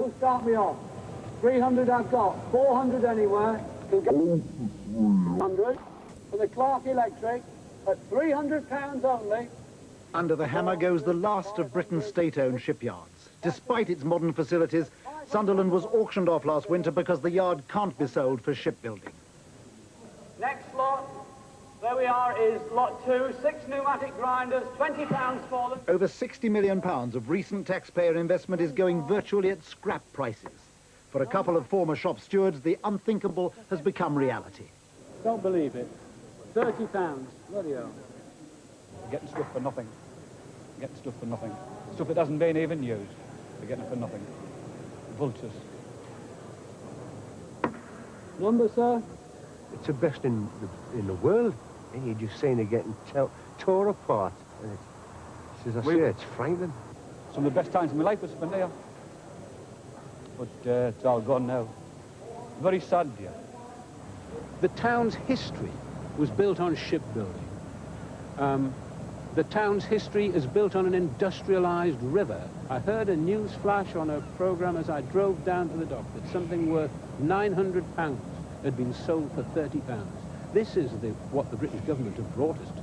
Will start me off. 300 I've got, 400 anywhere. Can go 100 for the Clark Electric at £300 only. Under the hammer goes the last of Britain's state-owned shipyards. Despite its modern facilities, Sunderland was auctioned off last winter because the yard can't be sold for shipbuilding. Next lot, there we are, is lot 2, 6 pneumatic grinders, £20 for them. Over £60 million of recent taxpayer investment is going virtually at scrap prices. For a couple of former shop stewards, the unthinkable has become reality. Don't believe it. £30, bloody hell. Getting stuff for nothing. Getting stuff for nothing. Stuff that hasn't been even used. They're getting it for nothing. Vultures. Number, sir? It's the best in the world. You're just seeing it getting tore apart. And as I say, it's frightening. Some of the best times of my life was spent here. But it's all gone now. Very sad, yeah. The town's history was built on shipbuilding. The town's history is built on an industrialized river. I heard a news flash on a program as I drove down to the dock that something worth £900 had been sold for £30. This is what the British government have brought us to.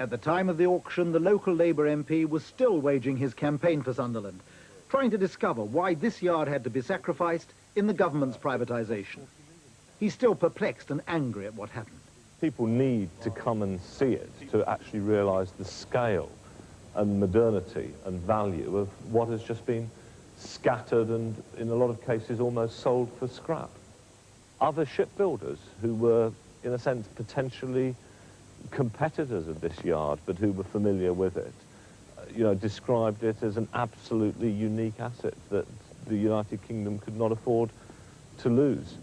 At the time of the auction, the local Labour MP was still waging his campaign for Sunderland, trying to discover why this yard had to be sacrificed in the government's privatisation. He's still perplexed and angry at what happened. People need to come and see it to actually realise the scale and modernity and value of what has just been scattered and, in a lot of cases, almost sold for scrap. Other shipbuilders who were, in a sense, potentially competitors of this yard, but who were familiar with it, described it as an absolutely unique asset that the United Kingdom could not afford to lose.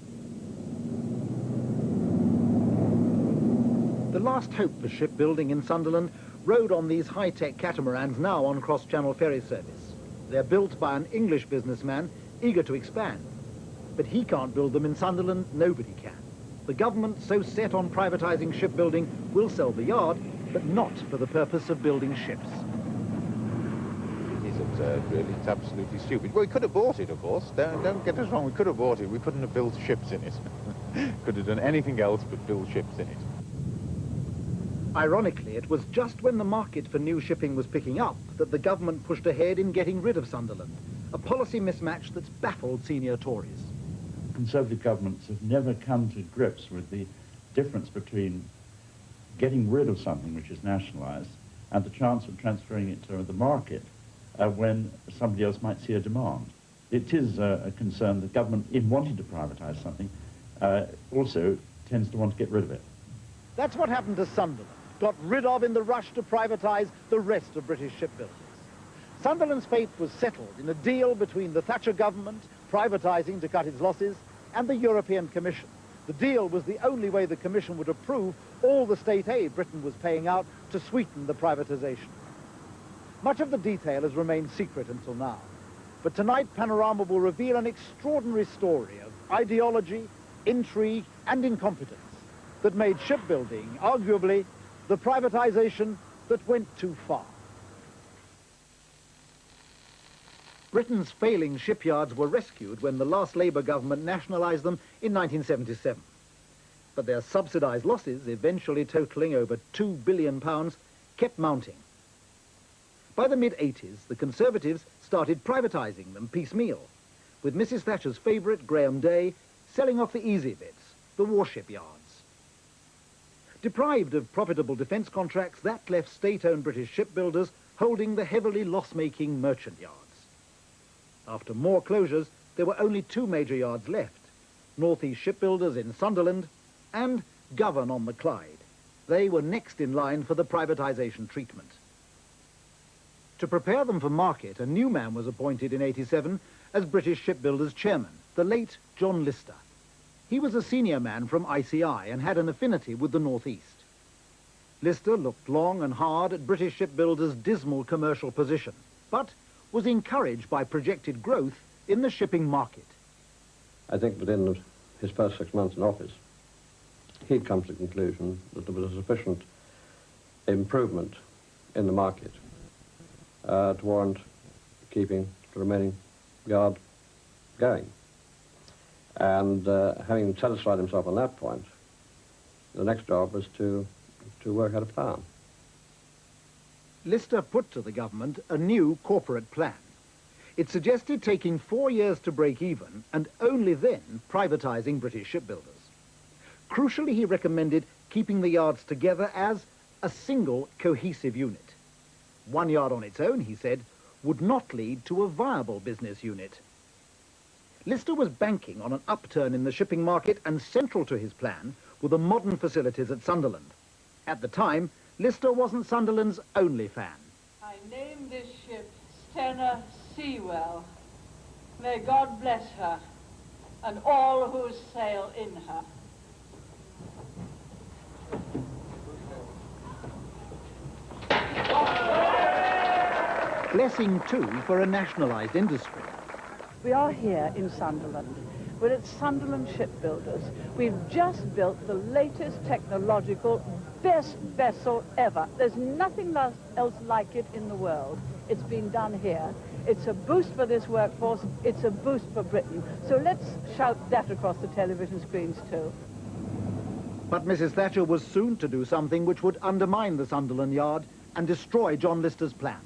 The last hope for shipbuilding in Sunderland rode on these high-tech catamarans now on cross-channel ferry service. They're built by an English businessman eager to expand. But he can't build them in Sunderland, nobody can. The government, so set on privatising shipbuilding, will sell the yard, but not for the purpose of building ships. It is absurd, really. It's absolutely stupid. Well, we could have bought it, of course. Don't get us wrong, we could have bought it. We couldn't have built ships in it. Could have done anything else but build ships in it. Ironically, it was just when the market for new shipping was picking up that the government pushed ahead in getting rid of Sunderland, a policy mismatch that's baffled senior Tories. Conservative governments have never come to grips with the difference between getting rid of something which is nationalised and the chance of transferring it to the market when somebody else might see a demand. It is a concern that government, in wanting to privatise something, also tends to want to get rid of it. That's what happened to Sunderland, got rid of in the rush to privatise the rest of British shipbuilders. Sunderland's fate was settled in a deal between the Thatcher government, privatising to cut its losses, and the European Commission. The deal was the only way the Commission would approve all the state aid Britain was paying out to sweeten the privatisation. Much of the detail has remained secret until now, but tonight Panorama will reveal an extraordinary story of ideology, intrigue and incompetence that made shipbuilding, arguably, the privatisation that went too far. Britain's failing shipyards were rescued when the last Labour government nationalised them in 1977. But their subsidised losses, eventually totalling over £2 billion, kept mounting. By the mid-80s, the Conservatives started privatising them piecemeal, with Mrs. Thatcher's favourite, Graham Day, selling off the easy bits, the warship yards. Deprived of profitable defence contracts, that left state-owned British shipbuilders holding the heavily loss-making merchant yards. After more closures, there were only two major yards left, North East Shipbuilders in Sunderland and Govan on the Clyde. They were next in line for the privatisation treatment. To prepare them for market, a new man was appointed in '87 as British Shipbuilders chairman, the late John Lister. He was a senior man from ICI and had an affinity with the North East. Lister looked long and hard at British shipbuilders' dismal commercial position, but was encouraged by projected growth in the shipping market. I think within his first 6 months in office, he'd come to the conclusion that there was a sufficient improvement in the market to warrant remaining yard going. And having satisfied himself on that point, the next job was to work out a plan. Lister put to the government a new corporate plan. It suggested taking 4 years to break even and only then privatising British shipbuilders. Crucially, he recommended keeping the yards together as a single cohesive unit. One yard on its own, he said, would not lead to a viable business unit. Lister was banking on an upturn in the shipping market, and central to his plan were the modern facilities at Sunderland. At the time, Lister wasn't Sunderland's only fan. I named this ship Stena Seawell. May God bless her and all who sail in her. Blessing, too, for a nationalised industry. We are here in Sunderland. We're at Sunderland Shipbuilders. We've just built the latest technological, best vessel ever. There's nothing else like it in the world. It's been done here. It's a boost for this workforce. It's a boost for Britain. So let's shout that across the television screens too. But Mrs. Thatcher was soon to do something which would undermine the Sunderland yard and destroy John Lister's plan.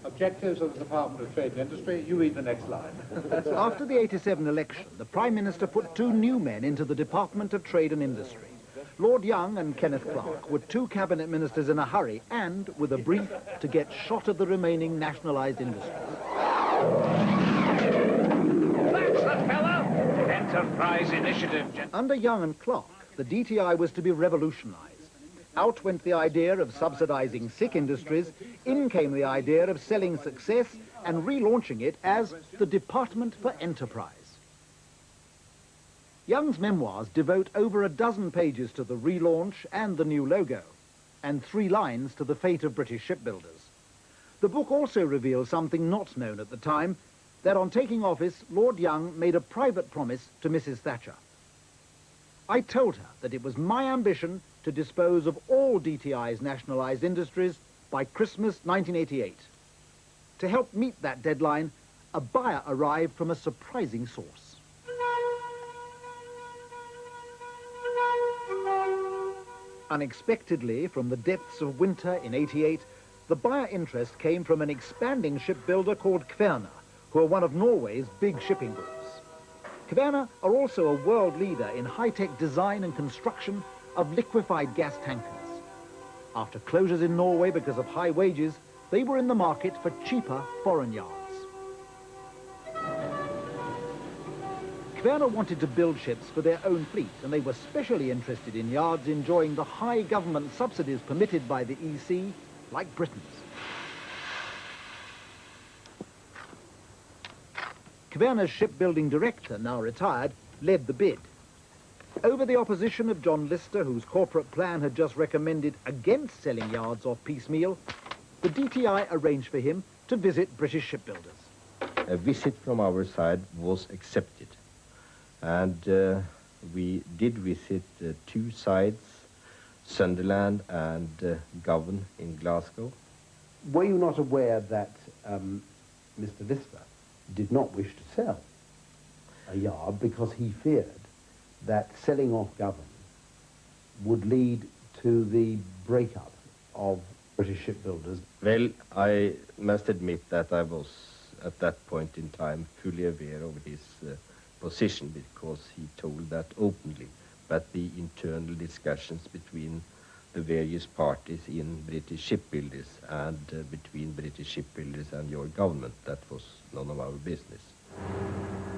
Objectives of the Department of Trade and Industry, you read the next line. After the '87 election, the Prime Minister put 2 new men into the Department of Trade and Industry. Lord Young and Kenneth Clarke were 2 cabinet ministers in a hurry and with a brief to get shot of the remaining nationalised industries. That's the fellow! Enterprise Initiative. Under Young and Clarke, the DTI was to be revolutionised. Out went the idea of subsidising sick industries, in came the idea of selling success and relaunching it as the Department for Enterprise. Young's memoirs devote over a dozen pages to the relaunch and the new logo, and 3 lines to the fate of British shipbuilders. The book also reveals something not known at the time, that on taking office, Lord Young made a private promise to Mrs. Thatcher. I told her that it was my ambition to dispose of all DTI's nationalised industries by Christmas 1988. To help meet that deadline, a buyer arrived from a surprising source. Unexpectedly, from the depths of winter in '88, the buyer interest came from an expanding shipbuilder called Kværner, who are one of Norway's big shipping groups. Kværner are also a world leader in high-tech design and construction of liquefied gas tankers. After closures in Norway because of high wages, they were in the market for cheaper foreign yards. Kværner wanted to build ships for their own fleet, and they were specially interested in yards enjoying the high government subsidies permitted by the EC, like Britain's. Kværner's shipbuilding director, now retired, led the bid. Over the opposition of John Lister, whose corporate plan had just recommended against selling yards off piecemeal, the DTI arranged for him to visit British shipbuilders. A visit from our side was accepted, and we did visit 2 sites, Sunderland and Govan in Glasgow. Were you not aware that Mr. Lister did not wish to sell a yard because he feared that selling off Govan would lead to the breakup of British shipbuilders? Well, I must admit that I was, at that point in time, fully aware of his position, because he told that openly. But the internal discussions between the various parties in British shipbuilders and between British shipbuilders and your government, that was none of our business.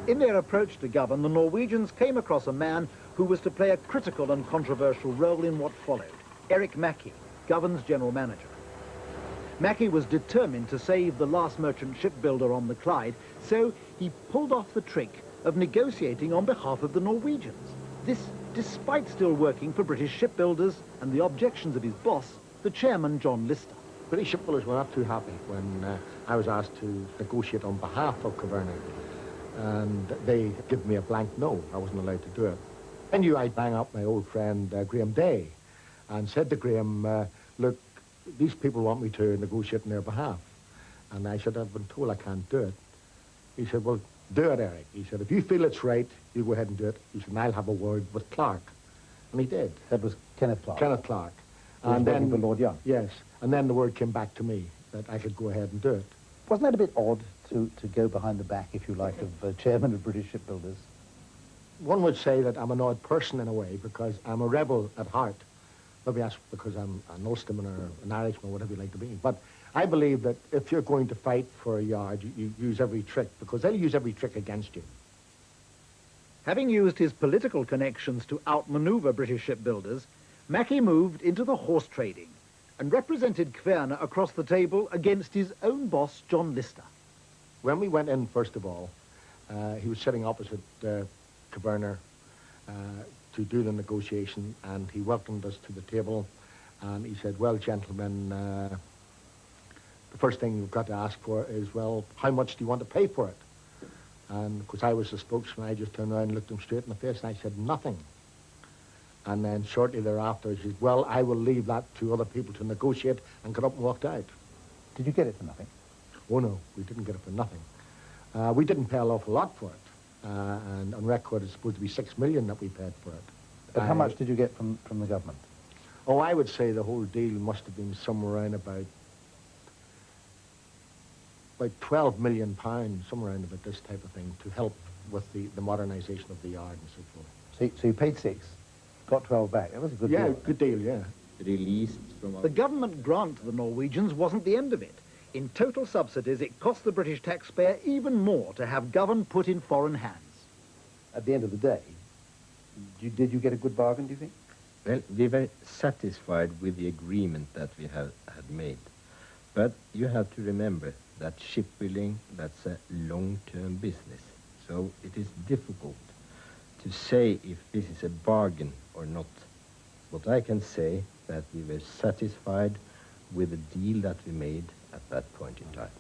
In their approach to Govan, the Norwegians came across a man who was to play a critical and controversial role in what followed, Eric Mackey, Govan's general manager. Mackey was determined to save the last merchant shipbuilder on the Clyde, so he pulled off the trick of negotiating on behalf of the Norwegians. This despite still working for British shipbuilders and the objections of his boss, the chairman, John Lister. British shipbuilders were not too happy when I was asked to negotiate on behalf of Kværner, and they gave me a blank no. I wasn't allowed to do it. I knew I'd bang up my old friend Graham Day and said to Graham, look, these people want me to negotiate on their behalf. And I said, I've been told I can't do it. He said, well, do it, Eric. He said, if you feel it's right, you go ahead and do it. He said, and I'll have a word with Clark. And he did. That was Kenneth Clark? Kenneth Clark. And then for Lord Young? Yes. And then the word came back to me that I could go ahead and do it. Wasn't that a bit odd to go behind the back, if you like, of chairman of British shipbuilders? One would say that I'm an odd person in a way because I'm a rebel at heart. Maybe that's because I'm an Ulsterman or an Irishman or whatever you like to be. But I believe that if you're going to fight for a yard, you use every trick because they'll use every trick against you. Having used his political connections to outmaneuver British shipbuilders, Mackey moved into the horse trading and represented Kverner across the table against his own boss, John Lister. When we went in, first of all, he was sitting opposite Kverner to do the negotiation, and he welcomed us to the table, and he said, well, gentlemen, the first thing you've got to ask for is, well, how much do you want to pay for it? And because I was the spokesman, I just turned around and looked him straight in the face, and I said, nothing. And then shortly thereafter, he said, well, I will leave that to other people to negotiate, and got up and walked out. Did you get it for nothing? Oh, no, we didn't get it for nothing. We didn't pay an awful lot for it. And on record, it's supposed to be $6 million that we paid for it. But how much did you get from the government? Oh, I would say the whole deal must have been somewhere around about 12 million pounds, somewhere around about this type of thing, to help with the modernisation of the yard and so forth. So you paid 6, got 12 back. That was a good deal. Yeah, good deal, yeah. Released from the government grant to the Norwegians wasn't the end of it. In total subsidies, it cost the British taxpayer even more to have Govan put in foreign hands. At the end of the day, did you get a good bargain, do you think? Well, we were satisfied with the agreement that we had made. But you have to remember that shipbuilding, that's a long-term business. So it is difficult to say if this is a bargain or not. But I can say that we were satisfied with the deal that we made at that point in time.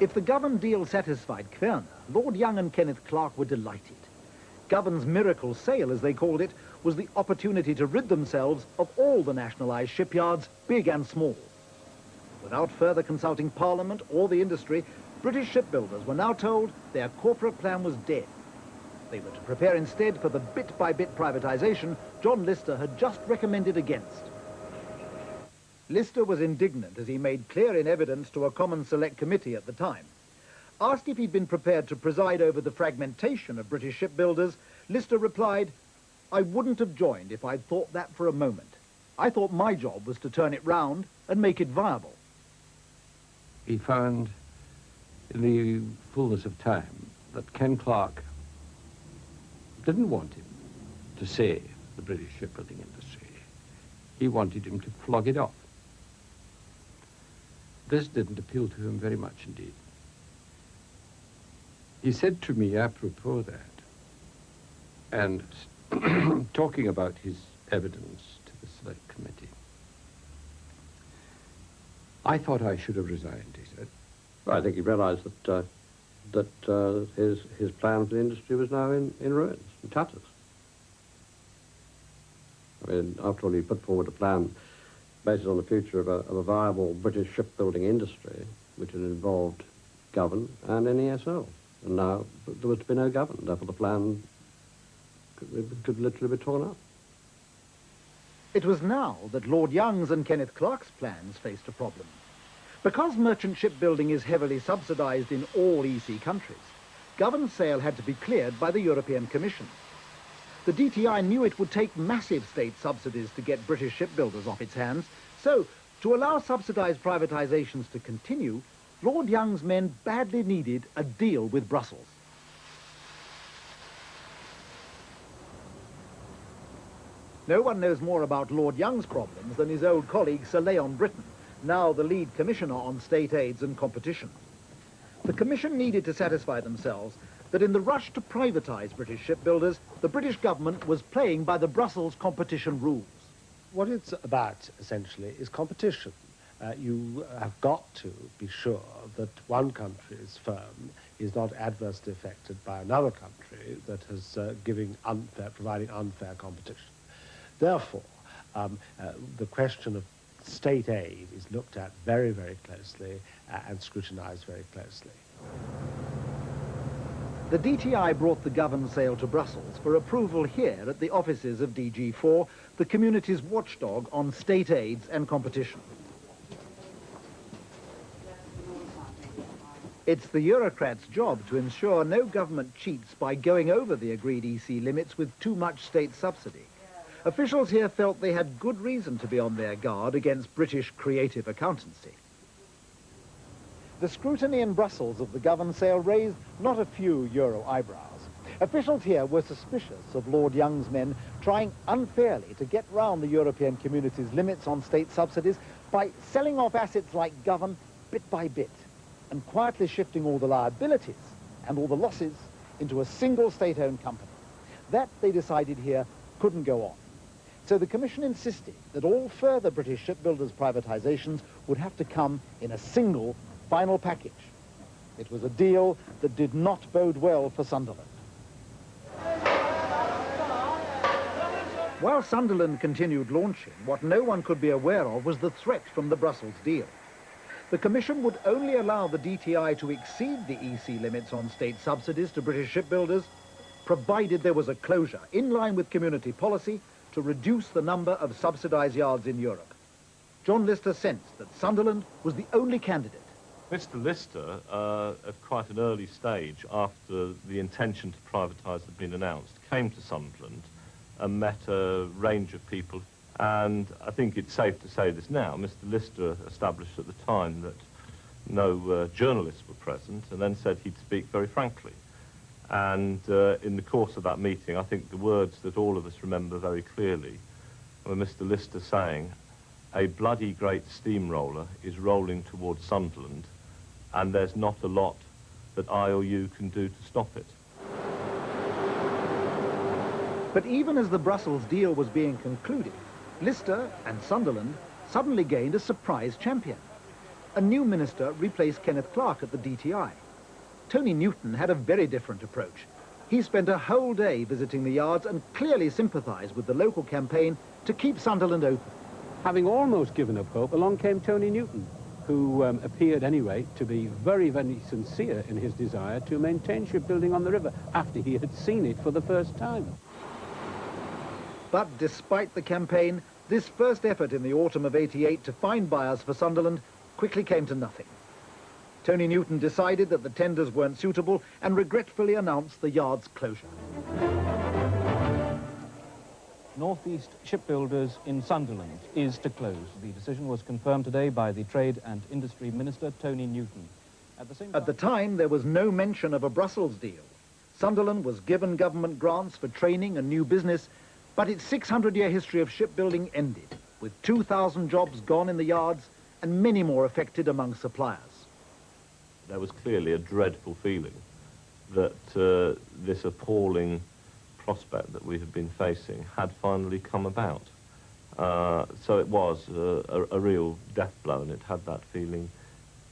If the Govan deal satisfied Kverner, Lord Young and Kenneth Clark were delighted. Govan's miracle sale, as they called it, was the opportunity to rid themselves of all the nationalised shipyards, big and small. Without further consulting Parliament or the industry, British shipbuilders were now told their corporate plan was dead. They were to prepare instead for the bit-by-bit privatisation John Lister had just recommended against. Lister was indignant as he made clear in evidence to a Common Select Committee at the time. Asked if he'd been prepared to preside over the fragmentation of British shipbuilders, Lister replied, "I wouldn't have joined if I'd thought that for a moment. I thought my job was to turn it round and make it viable." He found in the fullness of time that Ken Clark didn't want him to save the British shipbuilding industry. He wanted him to flog it off. This didn't appeal to him very much indeed. He said to me apropos that, and talking about his evidence to the Select Committee, I thought I should have resigned, he said. Well, I think he realised that his plan for the industry was now in ruins, in tatters. I mean, after all, he put forward a plan based on the future of a viable British shipbuilding industry, which had involved Govan and NESO. And now there was to be no Govan, therefore the plan could literally be torn up. It was now that Lord Young's and Kenneth Clark's plans faced a problem. Because merchant shipbuilding is heavily subsidised in all EC countries, Govan's sale had to be cleared by the European Commission. The DTI knew it would take massive state subsidies to get British shipbuilders off its hands, so to allow subsidised privatisations to continue, Lord Young's men badly needed a deal with Brussels. No one knows more about Lord Young's problems than his old colleague Sir Leon Britton, now the lead commissioner on state aids and competition. The Commission needed to satisfy themselves that in the rush to privatise British shipbuilders, the British government was playing by the Brussels competition rules. What it's about, essentially, is competition. You have got to be sure that one country's firm is not adversely affected by another country that is providing unfair competition. Therefore, the question of state aid is looked at very, very closely and scrutinised very closely. The DTI brought the governed sale to Brussels for approval here at the offices of DG4, the community's watchdog on state aids and competition. It's the Eurocrats' job to ensure no government cheats by going over the agreed EC limits with too much state subsidy. Officials here felt they had good reason to be on their guard against British creative accountancy. The scrutiny in Brussels of the governed sale raised not a few Euro eyebrows. Officials here were suspicious of Lord Young's men trying unfairly to get round the European community's limits on state subsidies by selling off assets like Govan bit by bit and quietly shifting all the liabilities and all the losses into a single state-owned company. That, they decided here, couldn't go on. So the Commission insisted that all further British shipbuilders' privatisations would have to come in a single final package. It was a deal that did not bode well for Sunderland. While Sunderland continued launching, what no one could be aware of was the threat from the Brussels deal. The Commission would only allow the DTI to exceed the EC limits on state subsidies to British shipbuilders, provided there was a closure, in line with community policy, to reduce the number of subsidised yards in Europe. John Lister sensed that Sunderland was the only candidate. Mr. Lister, at quite an early stage, after the intention to privatise had been announced, came to Sunderland and met a range of people. And I think it's safe to say this now. Mr. Lister established at the time that no journalists were present and then said he'd speak very frankly. And in the course of that meeting, I think the words that all of us remember very clearly were Mr. Lister saying, "A bloody great steamroller is rolling towards Sunderland, and there's not a lot that I or you can do to stop it." But even as the Brussels deal was being concluded, Lister and Sunderland suddenly gained a surprise champion. A new minister replaced Kenneth Clarke at the DTI. Tony Newton had a very different approach. He spent a whole day visiting the yards and clearly sympathised with the local campaign to keep Sunderland open. Having almost given up hope, along came Tony Newton, who appeared, anyway, to be very, very sincere in his desire to maintain shipbuilding on the river after he had seen it for the first time. But despite the campaign, this first effort in the autumn of '88 to find buyers for Sunderland quickly came to nothing. Tony Newton decided that the tenders weren't suitable and regretfully announced the yard's closure. North East Shipbuilders in Sunderland is to close. The decision was confirmed today by the Trade and Industry Minister, Tony Newton. At the time, there was no mention of a Brussels deal. Sunderland was given government grants for training and new business, but its 600-year history of shipbuilding ended, with 2,000 jobs gone in the yards and many more affected among suppliers. There was clearly a dreadful feeling that this appalling prospect that we had been facing had finally come about. So it was a real death blow, and it had that feeling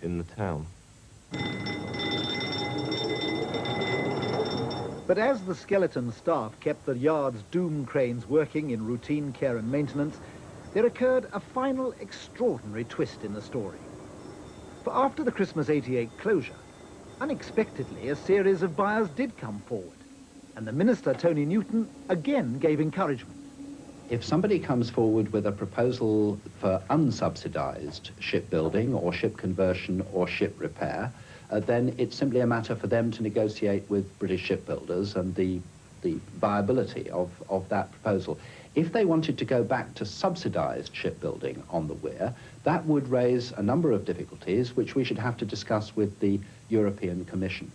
in the town. But as the skeleton staff kept the yard's doom cranes working in routine care and maintenance, there occurred a final extraordinary twist in the story. For after the Christmas '88 closure, unexpectedly a series of buyers did come forward, and the Minister, Tony Newton, again gave encouragement. If somebody comes forward with a proposal for unsubsidised shipbuilding or ship conversion or ship repair, then it's simply a matter for them to negotiate with British shipbuilders and the viability of that proposal. If they wanted to go back to subsidised shipbuilding on the Weir, that would raise a number of difficulties which we should have to discuss with the European Commission.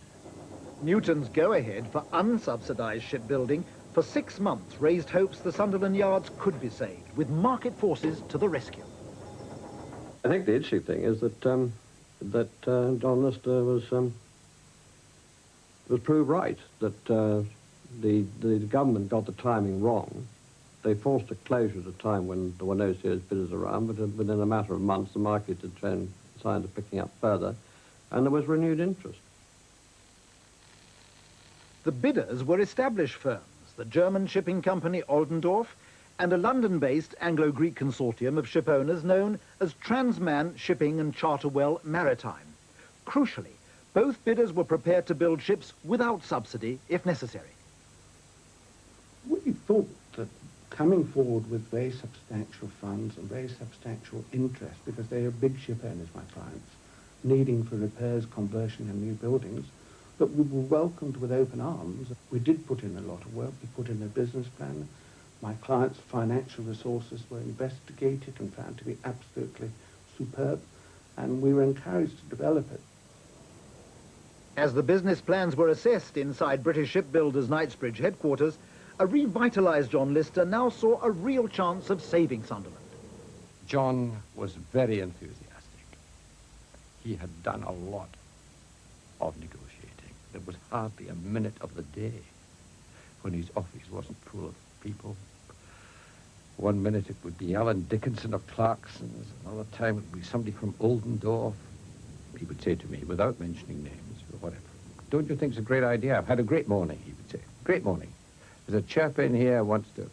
Newton's go-ahead for unsubsidised shipbuilding for 6 months raised hopes the Sunderland yards could be saved, with market forces to the rescue. I think the interesting thing is that John Lister was proved right, that the government got the timing wrong. They forced a closure at a time when there were no serious bidders around, but within a matter of months the market had shown signs of picking up further, and there was renewed interest. The bidders were established firms, the German shipping company Oldendorf and a London-based Anglo-Greek consortium of shipowners known as Transman Shipping and Charterwell Maritime. Crucially, Both bidders were prepared to build ships without subsidy, if necessary. We thought that coming forward with very substantial funds and very substantial interest, because they are big ship owners, my clients, needing for repairs, conversion and new buildings, that we were welcomed with open arms. We did put in a lot of work. We put in a business plan. My clients' financial resources were investigated and found to be absolutely superb, and we were encouraged to develop it. As the business plans were assessed inside British shipbuilders' Knightsbridge headquarters, a revitalised John Lister now saw a real chance of saving Sunderland. John was very enthusiastic. He had done a lot of negotiating. There was hardly a minute of the day when his office wasn't full of people. One minute it would be Alan Dickinson of Clarkson's, another time it would be somebody from Oldendorf. He would say to me, without mentioning names or whatever, "Don't you think it's a great idea? I've had a great morning," he would say. "Great morning. There's a chap in here who wants to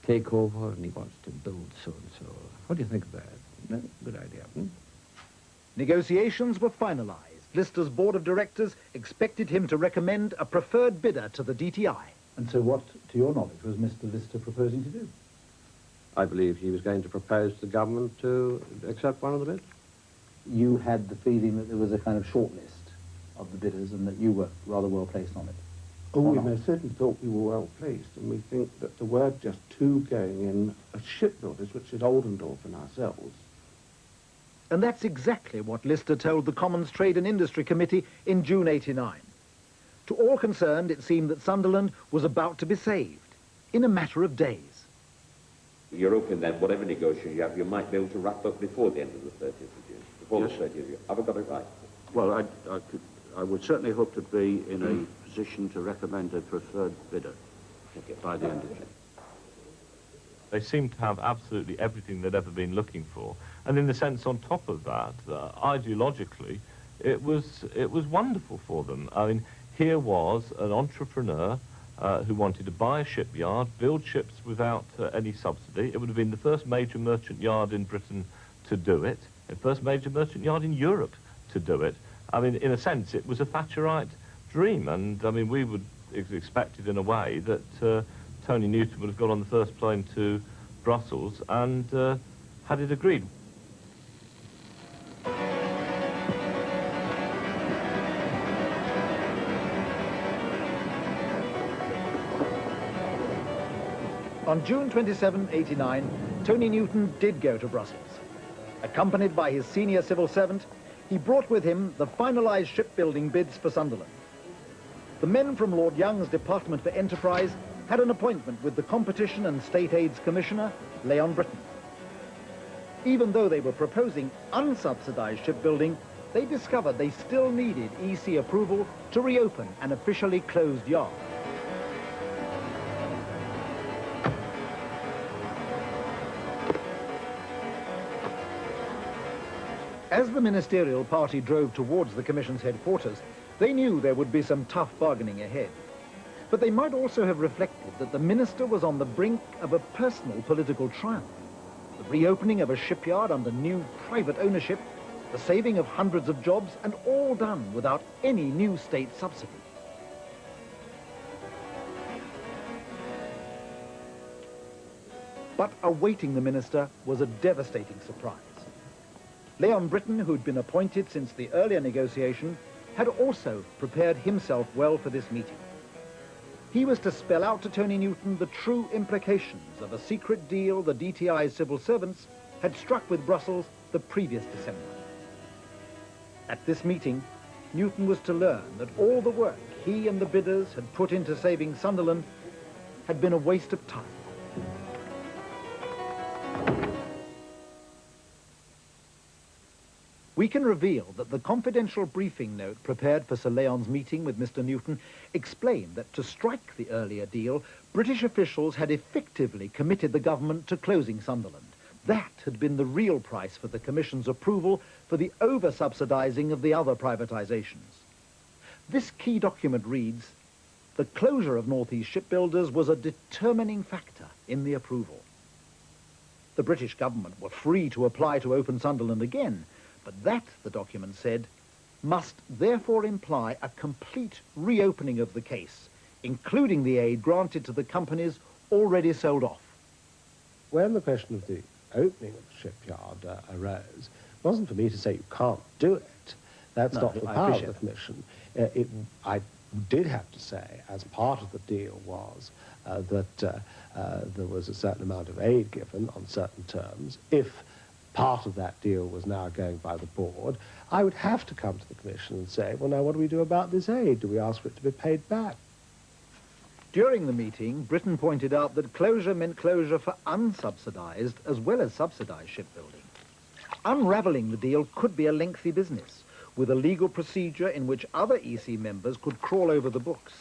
take over and he wants to build so-and-so. What do you think of that? No? Good idea, hmm?" Negotiations were finalised. Lister's board of directors expected him to recommend a preferred bidder to the DTI. And so what, to your knowledge, was Mr. Lister proposing to do? I believe he was going to propose to the government to accept one of the bids. You had the feeling that there was a kind of short list of the bidders and that you were rather well placed on it. Oh, we most certainly thought we were well placed, and we think that there were just two going in as shipbuilders, which is Oldendorf and ourselves. And that's exactly what Lister told the Commons Trade and Industry Committee in June '89. To all concerned, it seemed that Sunderland was about to be saved in a matter of days. You're hoping that whatever negotiation you have, you might be able to wrap up before the end of the 30th of June, before Yes. the 30th of June. Have I got it right? Well, I would certainly hope to be in a position to recommend a preferred bidder by the end of June. They seem to have absolutely everything they'd ever been looking for. And in the sense, on top of that, ideologically, it was wonderful for them. I mean, here was an entrepreneur who wanted to buy a shipyard, build ships without any subsidy. It would have been the first major merchant yard in Britain to do it, the first major merchant yard in Europe to do it. I mean, in a sense, it was a Thatcherite dream. And, I mean, we would expected in a way that Tony Newton would have got on the first plane to Brussels and had it agreed. On June 27, '89, Tony Newton did go to Brussels. Accompanied by his senior civil servant, he brought with him the finalised shipbuilding bids for Sunderland. The men from Lord Young's Department for Enterprise had an appointment with the Competition and State Aids Commissioner, Leon Britton. Even though they were proposing unsubsidised shipbuilding, they discovered they still needed EC approval to reopen an officially closed yard. As the ministerial party drove towards the Commission's headquarters, they knew there would be some tough bargaining ahead. But they might also have reflected that the minister was on the brink of a personal political triumph. The reopening of a shipyard under new private ownership, the saving of hundreds of jobs, and all done without any new state subsidy. But awaiting the minister was a devastating surprise. Leon Britton, who'd been appointed since the earlier negotiation, had also prepared himself well for this meeting. He was to spell out to Tony Newton the true implications of a secret deal the DTI's civil servants had struck with Brussels the previous December. At this meeting, Newton was to learn that all the work he and the bidders had put into saving Sunderland had been a waste of time. We can reveal that the confidential briefing note prepared for Sir Leon's meeting with Mr. Newton explained that to strike the earlier deal, British officials had effectively committed the government to closing Sunderland. That had been the real price for the Commission's approval for the over-subsidising of the other privatisations. This key document reads, the closure of North East shipbuilders was a determining factor in the approval. The British government were free to apply to open Sunderland again, but that, the document said, must therefore imply a complete reopening of the case, including the aid granted to the companies already sold off. When the question of the opening of the shipyard arose, it wasn't for me to say you can't do it. That's No, not the I power of appreciate the Commission. I did have to say, as part of the deal was that there was a certain amount of aid given on certain terms. If part of that deal was now going by the board, I would have to come to the Commission and say, well, now what do we do about this aid? Do we ask for it to be paid back? During the meeting, Britain pointed out that closure meant closure for unsubsidized as well as subsidized shipbuilding. Unravelling the deal could be a lengthy business, with a legal procedure in which other EC members could crawl over the books.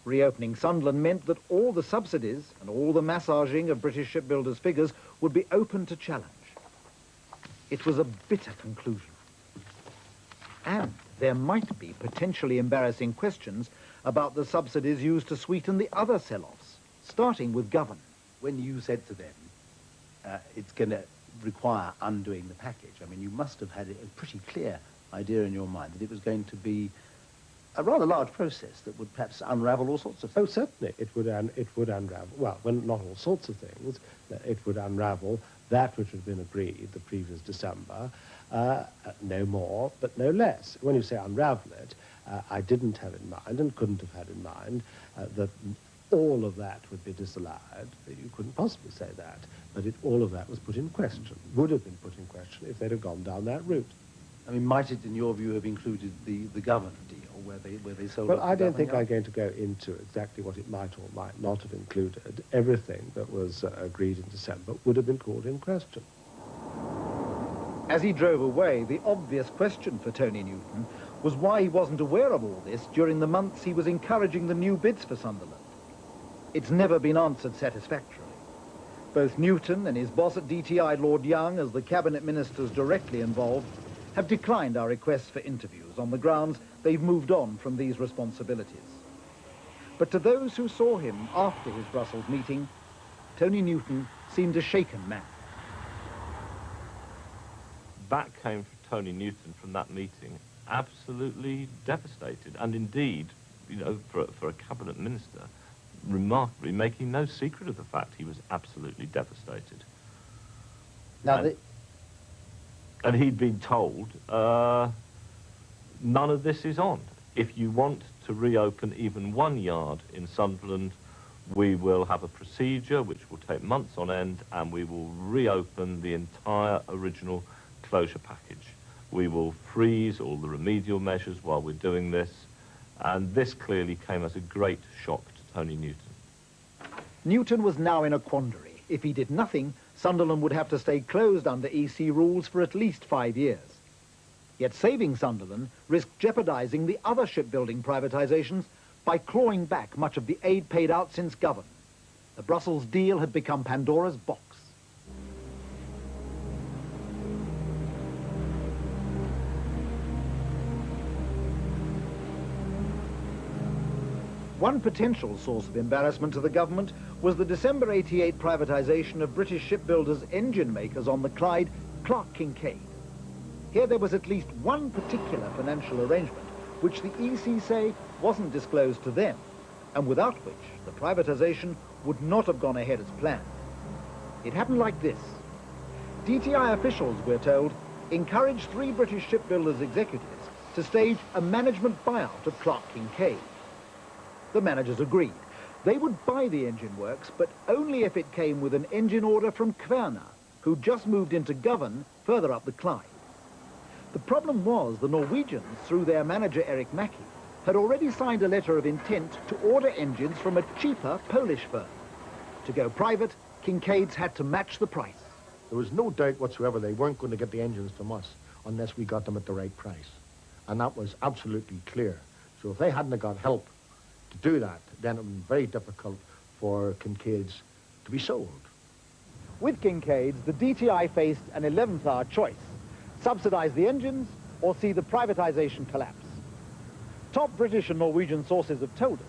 Reopening Sunderland meant that all the subsidies and all the massaging of British shipbuilders' figures would be open to challenge. It was a bitter conclusion. And there might be potentially embarrassing questions about the subsidies used to sweeten the other sell-offs, starting with Govan. When you said to them, it's going to require undoing the package, I mean, you must have had a pretty clear idea in your mind that it was going to be a rather large process that would perhaps unravel all sorts of things. Oh, certainly. It would unravel, well, not all sorts of things. It would unravel that which had been agreed the previous December, no more, but no less. When you say unravel it, I didn't have in mind and couldn't have had in mind that all of that would be disallowed. You couldn't possibly say that, but all of that was put in question, would have been put in question if they'd have gone down that route. I mean, might it, in your view, have included the Govan deal, where they sold Well, off I the don't think Govan I'm going to go into exactly what it might or might not have included. Everything that was agreed in December would have been called in question. As he drove away, the obvious question for Tony Newton was why he wasn't aware of all this during the months he was encouraging the new bids for Sunderland. It's never been answered satisfactorily. Both Newton and his boss at DTI, Lord Young, as the cabinet ministers directly involved, have declined our requests for interviews on the grounds they've moved on from these responsibilities. But to those who saw him after his Brussels meeting, Tony Newton seemed a shaken man. Back came Tony Newton from that meeting absolutely devastated, and indeed, you know, for a cabinet minister, remarkably making no secret of the fact he was absolutely devastated. Now, and he'd been told, none of this is on. If you want to reopen even one yard in Sunderland, we will have a procedure which will take months on end, and we will reopen the entire original closure package. We will freeze all the remedial measures while we're doing this, and this clearly came as a great shock to Tony Newton. Newton was now in a quandary. If he did nothing, Sunderland would have to stay closed under EC rules for at least 5 years. Yet saving Sunderland risked jeopardizing the other shipbuilding privatizations by clawing back much of the aid paid out since Govan. The Brussels deal had become Pandora's box. One potential source of embarrassment to the government was the December '88 privatization of British shipbuilders' engine makers on the Clyde, Clark Kincaid. Here there was at least one particular financial arrangement which the EC say wasn't disclosed to them, and without which the privatization would not have gone ahead as planned. It happened like this. DTI officials, we're told, encouraged 3 British shipbuilders' executives to stage a management buyout of Clark Kincaid. The managers agreed. They would buy the engine works, but only if it came with an engine order from Kverna, who just moved into Govan further up the Clyde. The problem was the Norwegians, through their manager Eric Mackey, had already signed a letter of intent to order engines from a cheaper Polish firm. To go private, Kincaids had to match the price. There was no doubt whatsoever they weren't going to get the engines from us unless we got them at the right price. And that was absolutely clear. So if they hadn't got help to do that, then it would be very difficult for Kincaids to be sold. With Kincaids, the DTI faced an 11th hour choice: subsidize the engines or see the privatization collapse. Top British and Norwegian sources have told us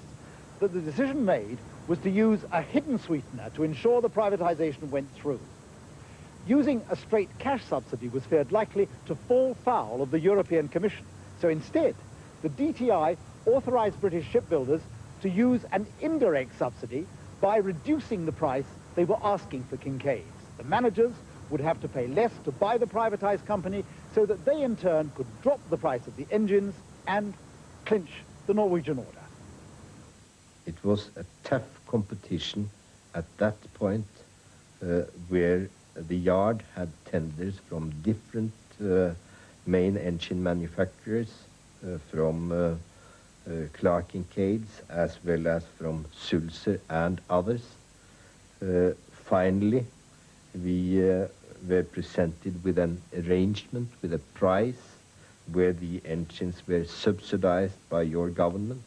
that the decision made was to use a hidden sweetener to ensure the privatization went through. Using a straight cash subsidy was feared likely to fall foul of the European Commission, So instead, the DTI authorised British shipbuilders to use an indirect subsidy by reducing the price they were asking for Kincaid's. The managers would have to pay less to buy the privatised company so that they in turn could drop the price of the engines and clinch the Norwegian order. It was a tough competition at that point where the yard had tenders from different main engine manufacturers, from Clark Kincaid's as well as from Sulzer and others. Finally, we were presented with an arrangement, with a price where the engines were subsidized by your government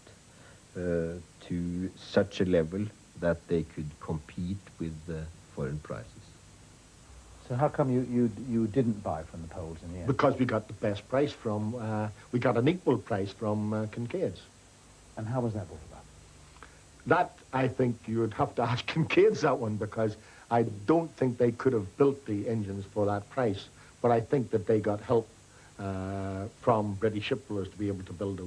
to such a level that they could compete with the foreign prices. So how come you didn't buy from the Poles in the end? Because we got the best price from, we got an equal price from Kincaid's. And how was that brought about? That, I think you would have to ask Kincaid's that one, because I don't think they could have built the engines for that price. But I think that they got help from British shipbuilders to be able to build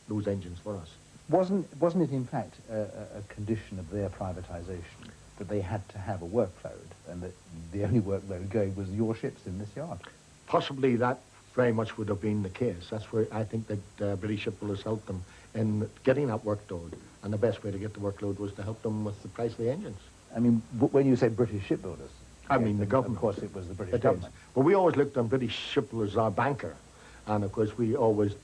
those engines for us. Wasn't it in fact a condition of their privatisation that they had to have a workload, and that the only workload going was your ships in this yard? Possibly that very much would have been the case. That's where I think that British shipbuilders helped them in getting that workload, and the best way to get the workload was to help them with the price of the engines. I mean, when you say British shipbuilders, I mean the government. Of course it was the British government. Well, we always looked on British shipbuilders as our banker, and of course we always,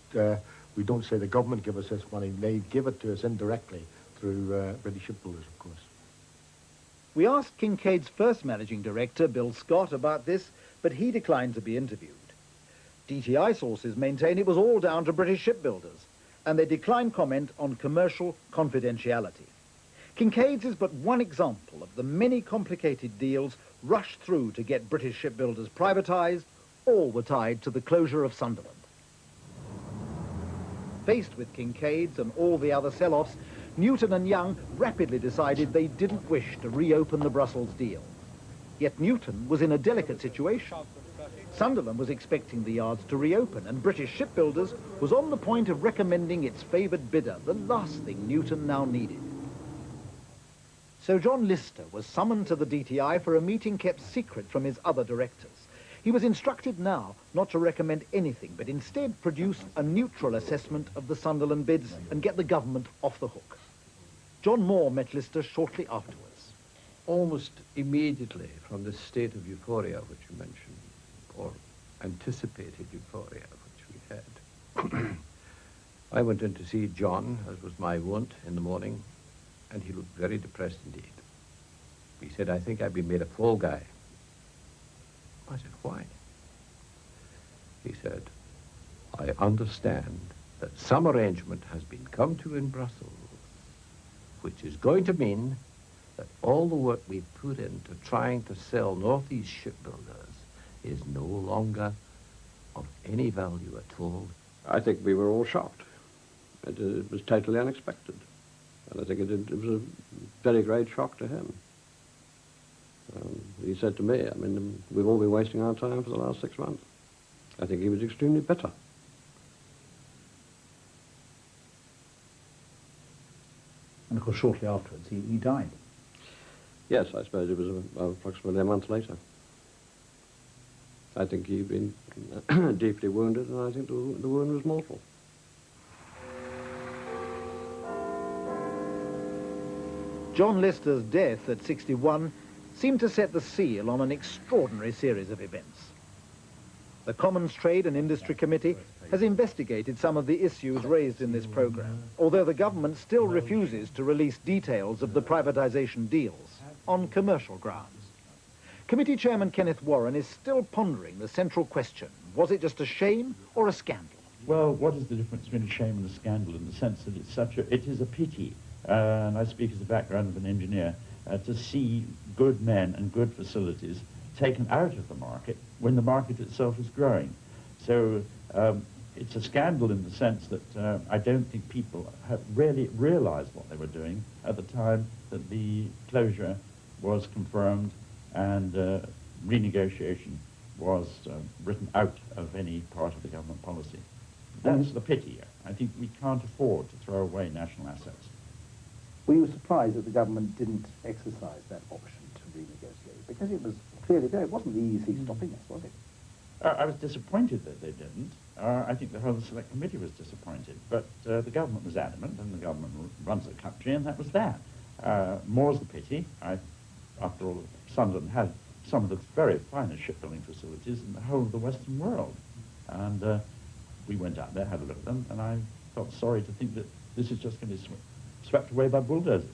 we don't say the government give us this money, they give it to us indirectly through British shipbuilders, of course. We asked Kincaid's first managing director, Bill Scott, about this, but he declined to be interviewed. DTI sources maintain it was all down to British shipbuilders, and they declined comment on commercial confidentiality. Kincaid's is but one example of the many complicated deals rushed through to get British shipbuilders privatised. All were tied to the closure of Sunderland. Faced with Kincaid's and all the other sell-offs, Newton and Young rapidly decided they didn't wish to reopen the Brussels deal. Yet Newton was in a delicate situation. Sunderland was expecting the yards to reopen, and British shipbuilders was on the point of recommending its favoured bidder, the last thing Newton now needed. So John Lister was summoned to the DTI for a meeting kept secret from his other directors. He was instructed now not to recommend anything, but instead produce a neutral assessment of the Sunderland bids and get the government off the hook. John Moore met Lister shortly afterwards. Almost immediately from the state of euphoria which you mentioned, or anticipated euphoria which we had, I went in to see John, as was my wont, in the morning, and he looked very depressed indeed. He said, "I think I've been made a fall guy." I said, "Why?" He said, "I understand that some arrangement has been come to in Brussels, which is going to mean that all the work we've put into trying to sell Northeast shipbuilders is no longer of any value at all." I think we were all shocked. It was totally unexpected. And I think it was a very great shock to him. He said to me, I mean, we've all been wasting our time for the last 6 months. I think he was extremely bitter. And of course, shortly afterwards, he died. Yes, I suppose it was approximately a month later. I think he'd been deeply wounded, and I think the wound was mortal. John Lister's death at 61 seemed to set the seal on an extraordinary series of events. The Commons Trade and Industry Committee has investigated some of the issues raised in this programme, although the government still refuses to release details of the privatisation deals on commercial grounds. Committee Chairman Kenneth Warren is still pondering the central question: was it just a shame or a scandal? Well, what is the difference between a shame and a scandal, in the sense that it is a pity, and I speak as the background of an engineer, to see good men and good facilities taken out of the market when the market itself is growing. So it's a scandal in the sense that I don't think people have really realized what they were doing at the time that the closure was confirmed and renegotiation was written out of any part of the government policy. That's the pity. I think we can't afford to throw away national assets. Were you surprised that the government didn't exercise that option to renegotiate? Because it was clearly there. It wasn't the EEC stopping us, was it? I was disappointed that they didn't. I think the whole Select Committee was disappointed. But the government was adamant, and the government runs the country, and that was that. More's the pity. After all, Sunderland had some of the very finest shipbuilding facilities in the whole of the Western world. And we went out there, had a look at them, and I felt sorry to think that this is just going to be swept away by bulldozers.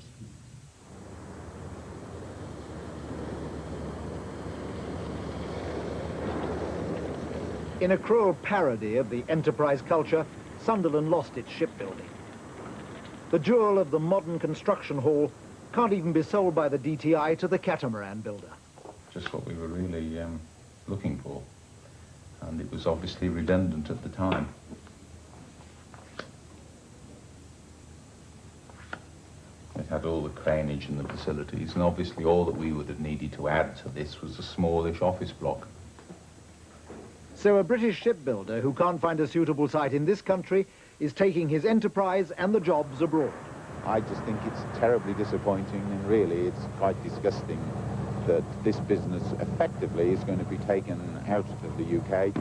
In a cruel parody of the enterprise culture, Sunderland lost its shipbuilding. The jewel of the modern construction hall can't even be sold by the DTI to the catamaran builder. Just what we were really looking for. And it was obviously redundant at the time. It had all the craneage and the facilities, and obviously all that we would have needed to add to this was a smallish office block. So a British shipbuilder who can't find a suitable site in this country is taking his enterprise and the jobs abroad. I just think it's terribly disappointing, and really it's quite disgusting that this business effectively is going to be taken out of the UK.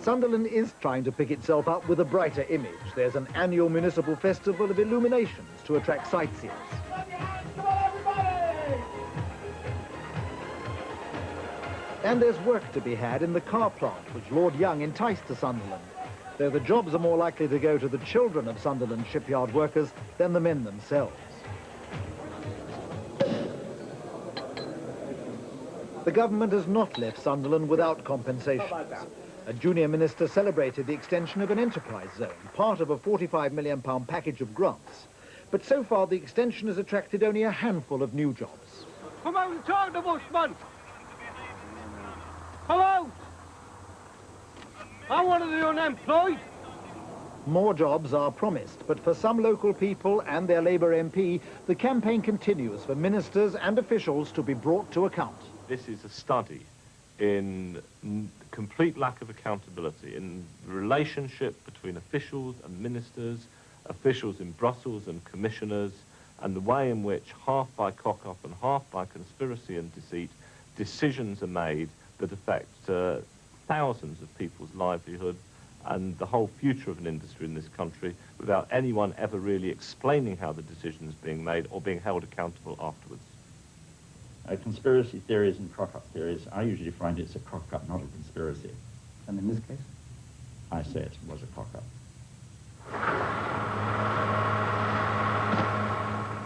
Sunderland is trying to pick itself up with a brighter image. There's an annual municipal festival of illuminations to attract sightseers. And there's work to be had in the car plant, which Lord Young enticed to Sunderland, though the jobs are more likely to go to the children of Sunderland shipyard workers than the men themselves. The government has not left Sunderland without compensations. A junior minister celebrated the extension of an enterprise zone, part of a £45 million package of grants. But so far, the extension has attracted only a handful of new jobs. Come out and talk to us, man! Come out! I'm one of the unemployed. More jobs are promised, but for some local people and their Labour MP, the campaign continues for ministers and officials to be brought to account. This is a study in complete lack of accountability, in the relationship between officials and ministers, officials in Brussels and commissioners, and the way in which, half by cock-up and half by conspiracy and deceit, decisions are made that affect thousands of people's livelihood and the whole future of an industry in this country without anyone ever really explaining how the decision is being made or being held accountable afterwards. Conspiracy theories and cock-up theories, I usually find it's a cock-up, not a conspiracy. And in this case? I say it was a cock-up.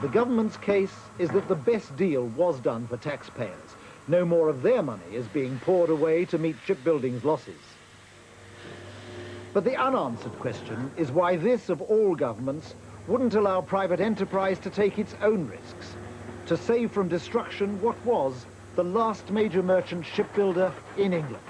The government's case is that the best deal was done for taxpayers. No more of their money is being poured away to meet shipbuilding's losses. But the unanswered question is why this, of all governments, wouldn't allow private enterprise to take its own risks, to save from destruction what was the last major merchant shipbuilder in England.